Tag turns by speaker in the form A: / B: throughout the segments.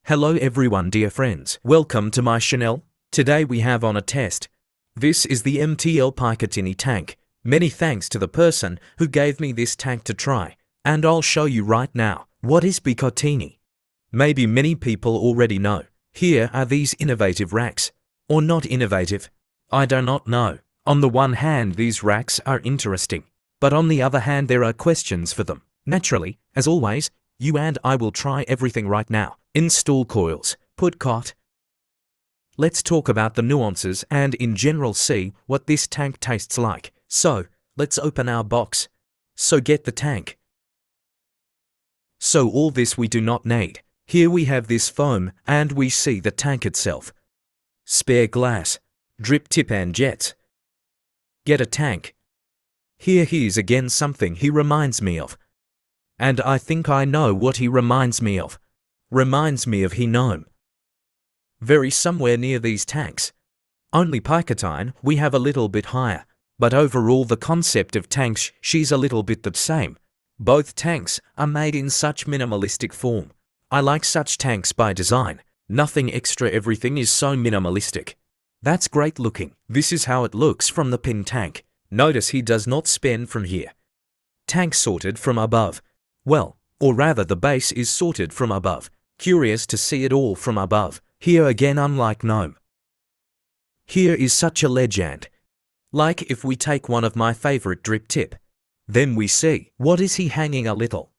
A: Hello everyone, dear friends. Welcome to my channel. Today we have on a test. This is the MTL Picatiny tank. Many thanks to the person who gave me this tank to try. And I'll show you right now. What is Picatiny? Maybe many people already know. Here are these innovative racks. Or not innovative. I do not know. On the one hand, these racks are interesting. But on the other hand, there are questions for them. Naturally, as always, you and I will try everything right now. Install coils, put cot. Let's talk about the nuances and in general see what this tank tastes like. So, let's open our box. So get the tank. So all this we do not need. Here we have this foam and we see the tank itself. Spare glass, drip tip and jets. Get a tank. Here's again something he reminds me of. And I think I know what he reminds me of. Reminds me of gnome. Very somewhere near these tanks. Only Picatiny we have a little bit higher. But overall the concept of tanks she's a little bit the same. Both tanks are made in such minimalistic form. I like such tanks by design. Nothing extra, everything is so minimalistic. That's great looking. This is how it looks from the pin tank. Notice he does not spin from here. Tank sorted from above. Well, or rather the base is sorted from above. Curious to see it all from above. Here again unlike gnome. Here is such a legend. Like if we take one of my favorite drip tip. Then we see, what is he hanging a little?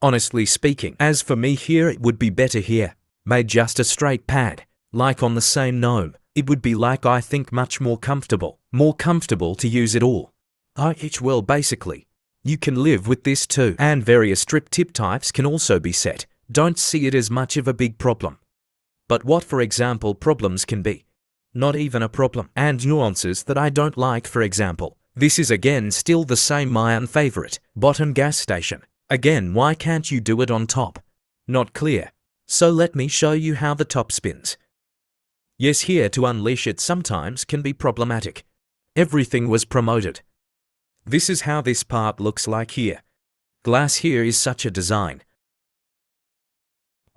A: Honestly speaking, as for me here it would be better here. Made just a straight pad. Like on the same gnome. It would be like I think much more comfortable. More comfortable to use it all. Well basically. You can live with this too. And various drip tip types can also be set. Don't see it as much of a big problem. But what for example problems can be? Not even a problem. And nuances that I don't like, for example. This is again still the same my unfavorite. Bottom gas station. Again, why can't you do it on top? Not clear. So let me show you how the top spins. Yes, here to unleash it sometimes can be problematic. Everything was promoted. This is how this part looks like here. Glass here is such a design.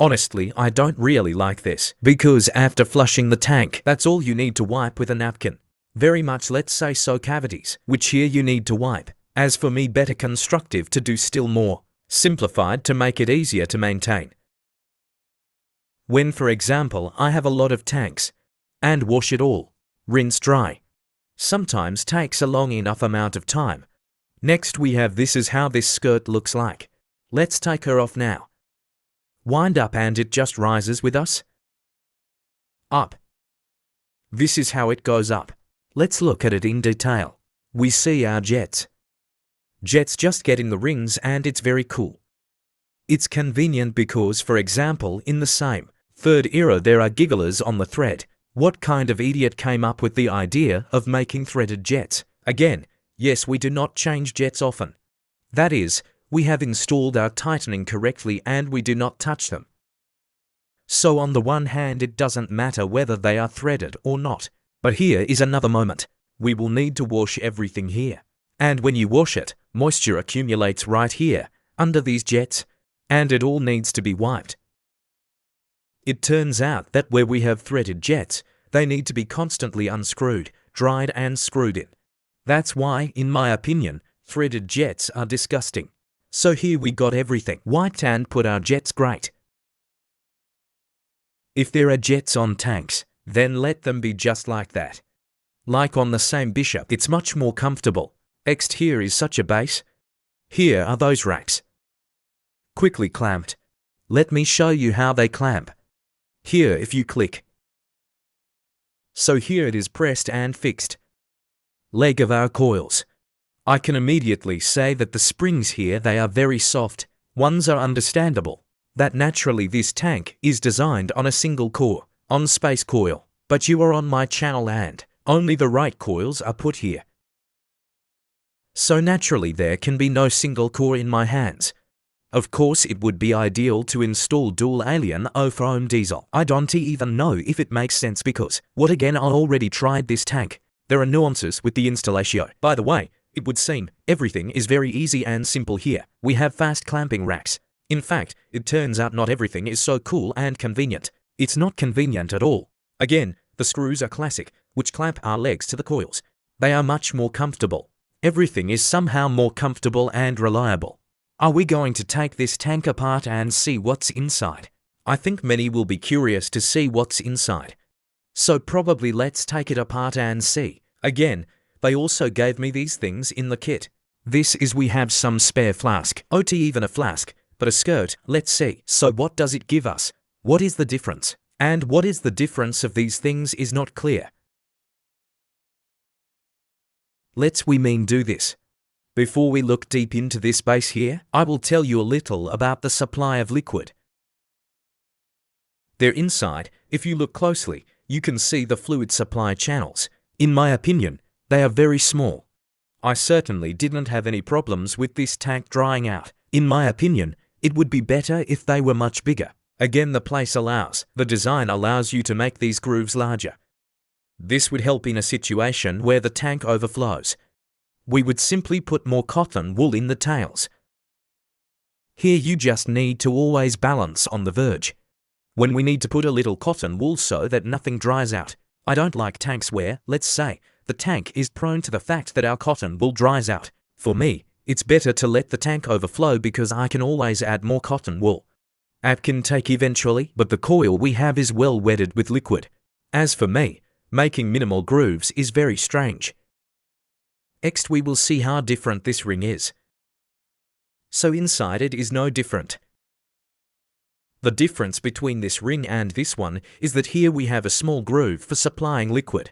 A: Honestly, I don't really like this, because after flushing the tank, that's all you need to wipe with a napkin. Very much let's say so cavities, which here you need to wipe. As for me, better constructive to do still more. Simplified to make it easier to maintain. When for example I have a lot of tanks, and wash it all, rinse dry. Sometimes takes a long enough amount of time. Next we have this is how this skirt looks like. Let's take her off now. Wind up and it just rises with us. Up. This is how it goes up. Let's look at it in detail. We see our jets. Jets just get in the rings and it's very cool. It's convenient because for example in the same third era there are gigglers on the thread. What kind of idiot came up with the idea of making threaded jets? Again, yes, we do not change jets often. That is, we have installed our tightening correctly and we do not touch them. So on the one hand it doesn't matter whether they are threaded or not. But here is another moment. We will need to wash everything here. And when you wash it, moisture accumulates right here, under these jets, and it all needs to be wiped. It turns out that where we have threaded jets, they need to be constantly unscrewed, dried and screwed in. That's why, in my opinion, threaded jets are disgusting. So here we got everything wiped and put our jets great. If there are jets on tanks, then let them be just like that. Like on the same bishop, it's much more comfortable. Next here is such a base. Here are those racks. Quickly clamped. Let me show you how they clamp. Here if you click. So here it is pressed and fixed. Leg of our coils. I can immediately say that the springs here they are very soft. Ones are understandable. That naturally this tank is designed on a single core, on space coil. But you are on my channel and only the right coils are put here. So naturally there can be no single core in my hands. Of course it would be ideal to install dual alien foam diesel. I don't even know if it makes sense because, what again I already tried this tank. There are nuances with the installation. By the way, it would seem everything is very easy and simple here. We have fast clamping racks. In fact, it turns out not everything is so cool and convenient. It's not convenient at all. Again, the screws are classic, which clamp our legs to the coils. They are much more comfortable. Everything is somehow more comfortable and reliable. Are we going to take this tank apart and see what's inside? I think many will be curious to see what's inside. So probably let's take it apart and see. Again, they also gave me these things in the kit. This is we have some spare flask, OT even a flask, but a skirt, let's see. So what does it give us? What is the difference? And what is the difference of these things is not clear. Let's do this. Before we look deep into this base here, I will tell you a little about the supply of liquid. They're inside. If you look closely, you can see the fluid supply channels. In my opinion, they are very small. I certainly didn't have any problems with this tank drying out. In my opinion, it would be better if they were much bigger. Again, the design allows you to make these grooves larger. This would help in a situation where the tank overflows. We would simply put more cotton wool in the tails. Here you just need to always balance on the verge. When we need to put a little cotton wool so that nothing dries out. I don't like tanks where, let's say, the tank is prone to the fact that our cotton wool dries out. For me, it's better to let the tank overflow because I can always add more cotton wool. It can take eventually, but the coil we have is well wetted with liquid. As for me, making minimal grooves is very strange. Next we will see how different this ring is. So inside it is no different. The difference between this ring and this one is that here we have a small groove for supplying liquid.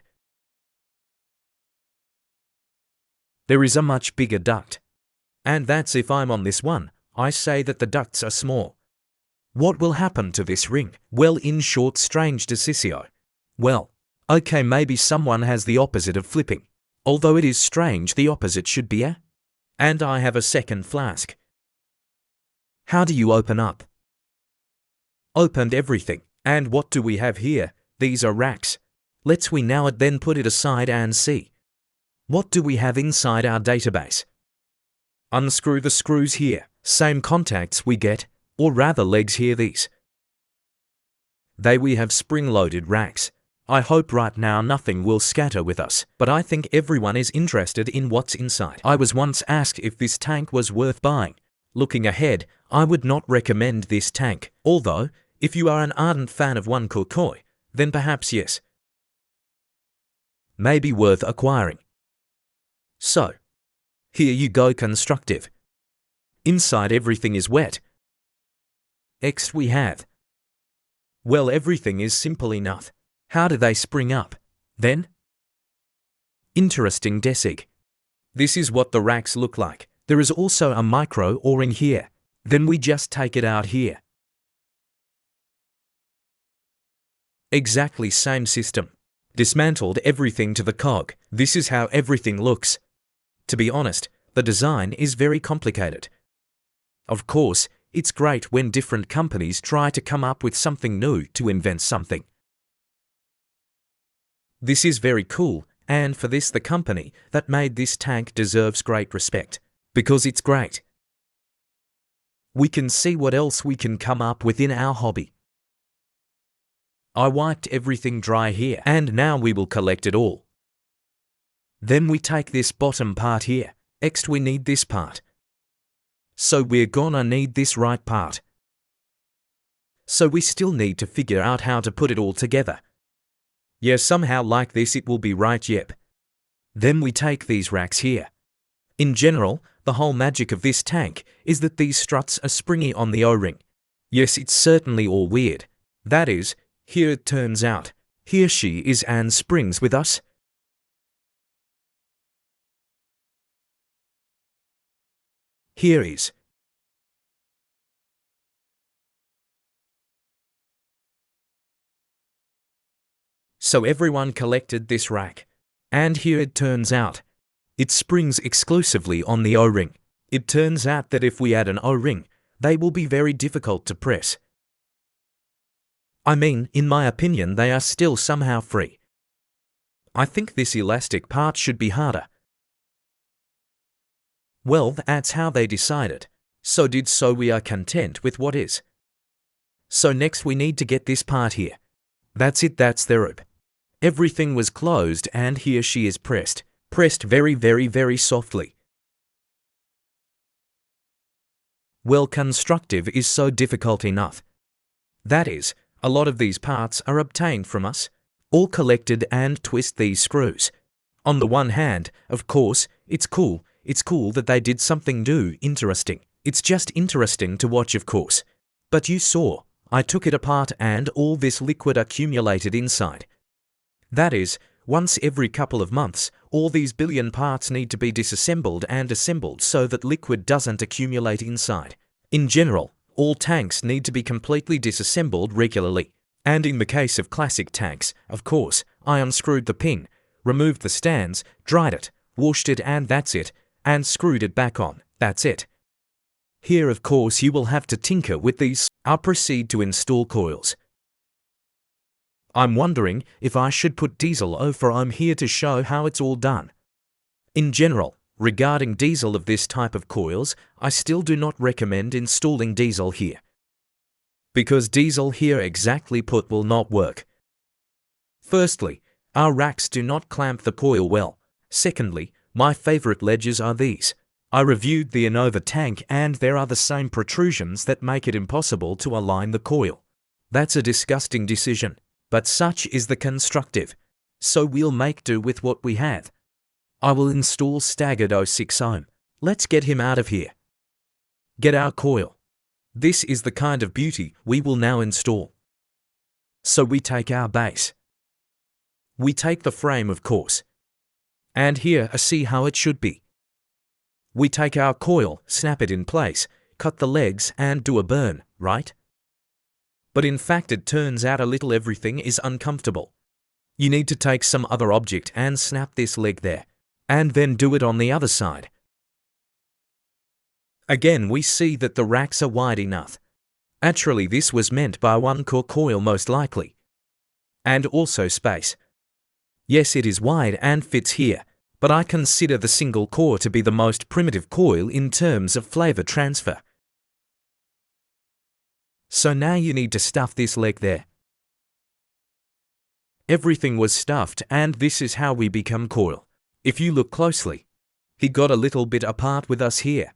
A: There is a much bigger duct. And that's if I'm on this one, I say that the ducts are small. What will happen to this ring? Well, in short, strange decisio. Well, okay, maybe someone has the opposite of flipping. Although it is strange, the opposite should be a. And I have a second flask. How do you open up? Opened everything. And what do we have here? These are racks. Let's now then put it aside and see. What do we have inside our database? Unscrew the screws here. Same contacts we get, or rather legs here these. We have spring-loaded racks. I hope right now nothing will scatter with us, but I think everyone is interested in what's inside. I was once asked if this tank was worth buying. Looking ahead, I would not recommend this tank, although, if you are an ardent fan of one Coil, then perhaps yes. Maybe worth acquiring. So, here you go, constructive. Inside everything is wet. Next we have. Well, everything is simple enough. How do they spring up? Then? Interesting desig. This is what the racks look like. There is also a micro O-ring here. Then we just take it out here. Exactly same system. Dismantled everything to the cog. This is how everything looks. To be honest, the design is very complicated. Of course, it's great when different companies try to come up with something new to invent something. This is very cool, and for this the company that made this tank deserves great respect, because it's great. We can see what else we can come up with in our hobby. I wiped everything dry here, and now we will collect it all. Then we take this bottom part here. Next we need this part. So we're gonna need this right part. So we still need to figure out how to put it all together. Yeah, somehow like this it will be right, yep. Then we take these racks here. In general, the whole magic of this tank is that these struts are springy on the O-ring. Yes, it's certainly all weird. That is, here it turns out. Here she is and springs with us. Here is. So everyone collected this rack. And here it turns out. It springs exclusively on the O-ring. It turns out that if we add an O-ring, they will be very difficult to press. I mean, in my opinion, they are still somehow free. I think this elastic part should be harder. Well, that's how they decided. So we are content with what is. So next we need to get this part here. That's it, that's the rope. Everything was closed and here she is pressed. Pressed very, very, very softly. Well, constructive is so difficult enough. That is, a lot of these parts are obtained from us, all collected and twist these screws. On the one hand, of course, it's cool that they did something new, interesting. It's just interesting to watch, of course. But you saw, I took it apart and all this liquid accumulated inside. That is, once every couple of months, all these billion parts need to be disassembled and assembled so that liquid doesn't accumulate inside. In general, all tanks need to be completely disassembled regularly. And in the case of classic tanks, of course, I unscrewed the pin, removed the stands, dried it, washed it and that's it, and screwed it back on, that's it. Here of course you will have to tinker with these. I'll proceed to install coils. I'm wondering if I should put diesel over. I'm here to show how it's all done. In general, regarding diesel of this type of coils, I still do not recommend installing diesel here. Because diesel here exactly put will not work. Firstly, our racks do not clamp the coil well. Secondly, my favorite ledges are these. I reviewed the Innova tank and there are the same protrusions that make it impossible to align the coil. That's a disgusting decision, but such is the constructive. So we'll make do with what we have. I will install staggered 06 ohm. Let's get him out of here. Get our coil. This is the kind of beauty we will now install. So we take our base. We take the frame, of course. And here, see how it should be. We take our coil, snap it in place, cut the legs and do a burn, right? But in fact it turns out a little everything is uncomfortable. You need to take some other object and snap this leg there, and then do it on the other side. Again we see that the racks are wide enough. Actually this was meant by one core coil most likely. And also space. Yes, it is wide and fits here, but I consider the single core to be the most primitive coil in terms of flavor transfer. So now you need to stuff this leg there. Everything was stuffed and this is how we become coil. If you look closely, he got a little bit apart with us here.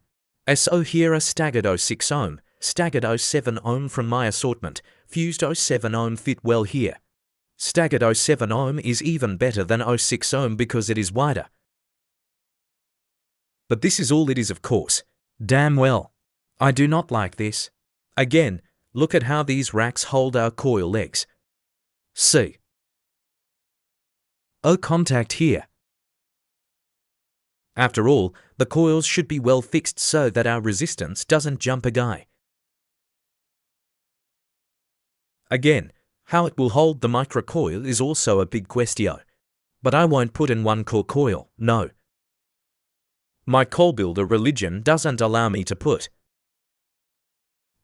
A: So here are staggered 06 ohm, staggered 07 ohm from my assortment, fused 07 ohm fit well here. Staggered 07 ohm is even better than 06 ohm because it is wider. But this is all it is, of course. Damn well. I do not like this. Again, look at how these racks hold our coil legs. See. Oh, contact here. After all, the coils should be well fixed so that our resistance doesn't jump a guy. Again, how it will hold the microcoil is also a big question. But I won't put in one core coil, no. My coil builder religion doesn't allow me to put.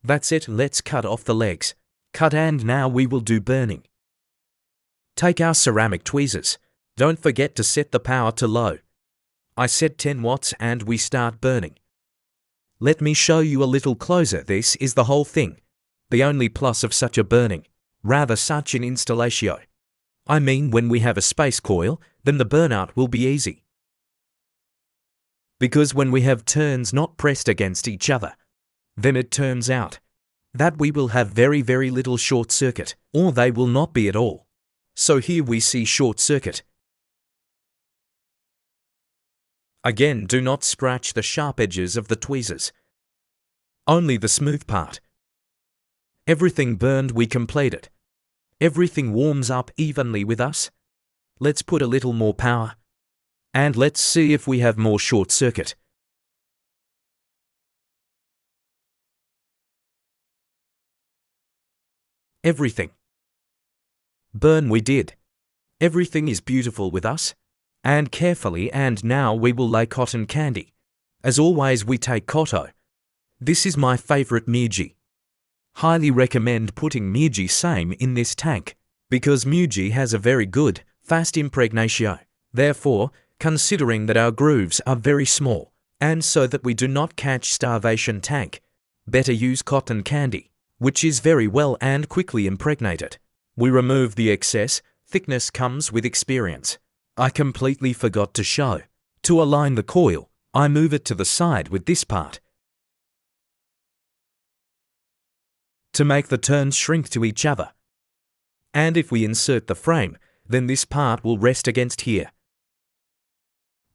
A: That's it, let's cut off the legs. Cut, and now we will do burning. Take our ceramic tweezers. Don't forget to set the power to low. I set 10 watts and we start burning. Let me show you a little closer. This is the whole thing. The only plus of such a burning, rather such an installation. I mean, when we have a space coil, then the burnout will be easy. Because when we have turns not pressed against each other, then it turns out that we will have very, very little short circuit, or they will not be at all. So here we see short circuit. Again, do not scratch the sharp edges of the tweezers. Only the smooth part. Everything burned, we completed. Everything warms up evenly with us. Let's put a little more power. And let's see if we have more short circuit. Everything. Burn we did. Everything is beautiful with us. And carefully, and now we will lay cotton candy. As always we take Cotto. This is my favorite Muji. Highly recommend putting Muji same in this tank, because Muji has a very good, fast impregnation. Therefore, considering that our grooves are very small, and so that we do not catch starvation tank, better use cotton candy. which is very well and quickly impregnated. We remove the excess. Thickness comes with experience. I completely forgot to show. To align the coil, I move it to the side with this part. To make the turns shrink to each other. And if we insert the frame, then this part will rest against here.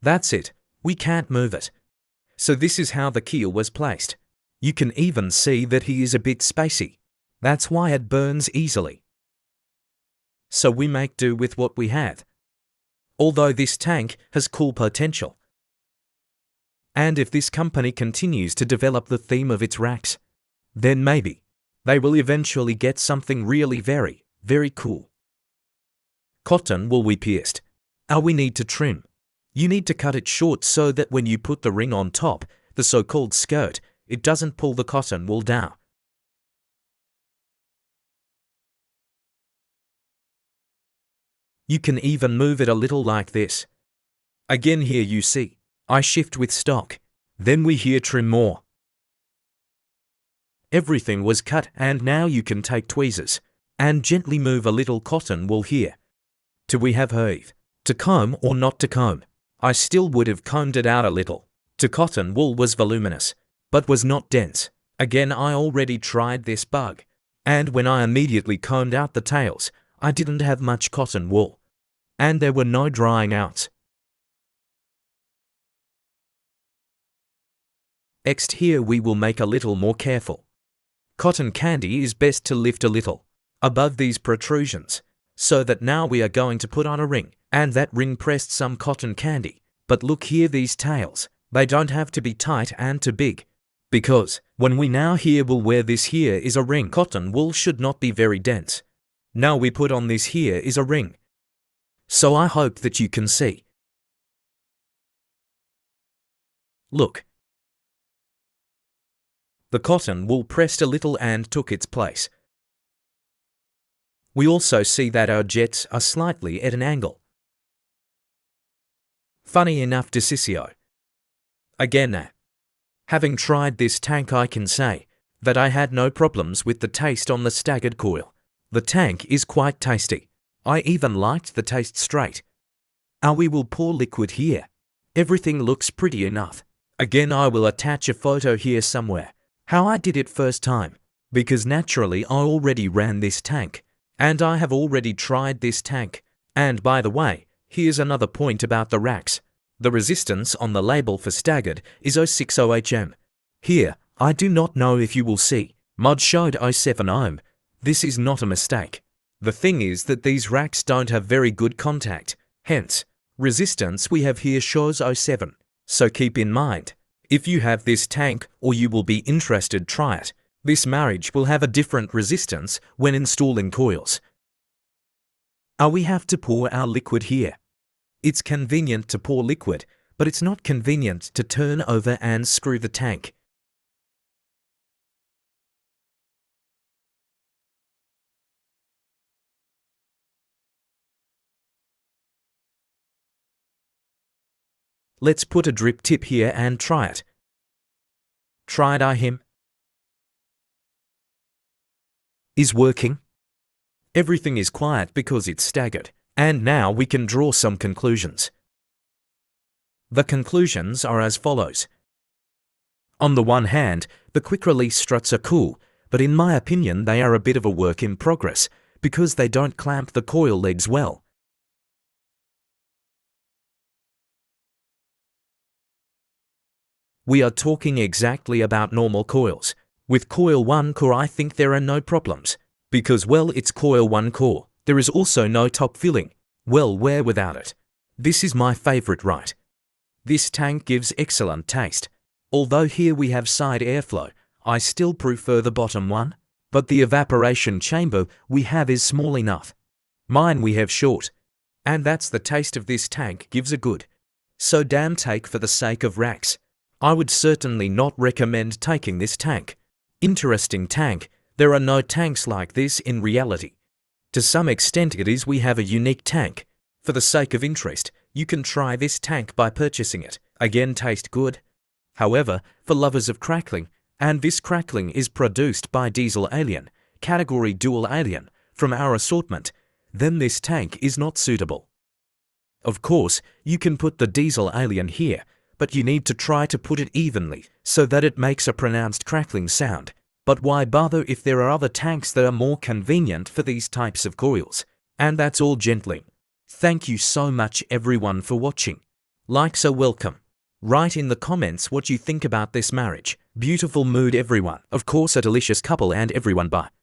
A: That's it. We can't move it. So this is how the keel was placed. You can even see that he is a bit spacey. That's why it burns easily. So we make do with what we have. Although this tank has cool potential. And if this company continues to develop the theme of its racks, then maybe they will eventually get something really very, very cool. Cotton wool we pierced. We need to trim. You need to cut it short so that when you put the ring on top, the so-called skirt, it doesn't pull the cotton wool down. You can even move it a little like this. Again here you see, I shift with stock. Then we here trim more. Everything was cut and now you can take tweezers and gently move a little cotton wool here. Do we have heave? To comb or not to comb? I still would have combed it out a little. To cotton wool was voluminous, but was not dense. Again I already tried this bug. And when I immediately combed out the tails, I didn't have much cotton wool. And there were no drying outs. Next here we will make a little more careful. Cotton candy is best to lift a little above these protrusions, so that now we are going to put on a ring, and that ring pressed some cotton candy. But look here, these tails, they don't have to be tight and too big, because when we now here will wear this here is a ring. Cotton wool should not be very dense. Now we put on this here is a ring. So I hope that you can see. Look. The cotton wool pressed a little and took its place. We also see that our jets are slightly at an angle. Funny enough, Disassembly. Again, having tried this tank, I can say that I had no problems with the taste on the staggered coil. The tank is quite tasty. I even liked the taste straight. We will pour liquid here. Everything looks pretty enough. Again, I will attach a photo here somewhere. How I did it first time. Because naturally I already ran this tank. And I have already tried this tank. And by the way, here's another point about the racks. The resistance on the label for staggered is 060 Hm. Here, I do not know if you will see. Mod showed 07 Ohm. This is not a mistake. The thing is that these racks don't have very good contact. Hence, resistance we have here shows 07. So keep in mind, if you have this tank or you will be interested, try it. This marriage will have a different resistance when installing coils. We have to pour our liquid here. It's convenient to pour liquid, but it's not convenient to turn over and screw the tank. Let's put a drip tip here and try it. Tried him. Is working. Everything is quiet because it's staggered. And now we can draw some conclusions. The conclusions are as follows. On the one hand, the quick release struts are cool, but in my opinion they are a bit of a work in progress because they don't clamp the coil legs well. We are talking exactly about normal coils. With coil 1 core I think there are no problems, because well it's coil 1 core. There is also no top filling. Well, where without it? This is my favorite, right? This tank gives excellent taste. Although here we have side airflow, I still prefer the bottom one, but the evaporation chamber we have is small enough. Mine we have short. And that's the taste of this tank gives a good. So damn take for the sake of racks. I would certainly not recommend taking this tank. Interesting tank. There are no tanks like this in reality. To some extent it is we have a unique tank. For the sake of interest, you can try this tank by purchasing it. Again, taste good. However, for lovers of crackling, And this crackling is produced by diesel alien, category dual alien, from our assortment, then this tank is not suitable. Of course, you can put the diesel alien here, but you need to try to put it evenly so that it makes a pronounced crackling sound. But why bother if there are other tanks that are more convenient for these types of coils? And that's all, gently. Thank you so much everyone for watching. Likes are welcome. Write in the comments what you think about this marriage. Beautiful mood everyone. Of course a delicious couple and everyone bye.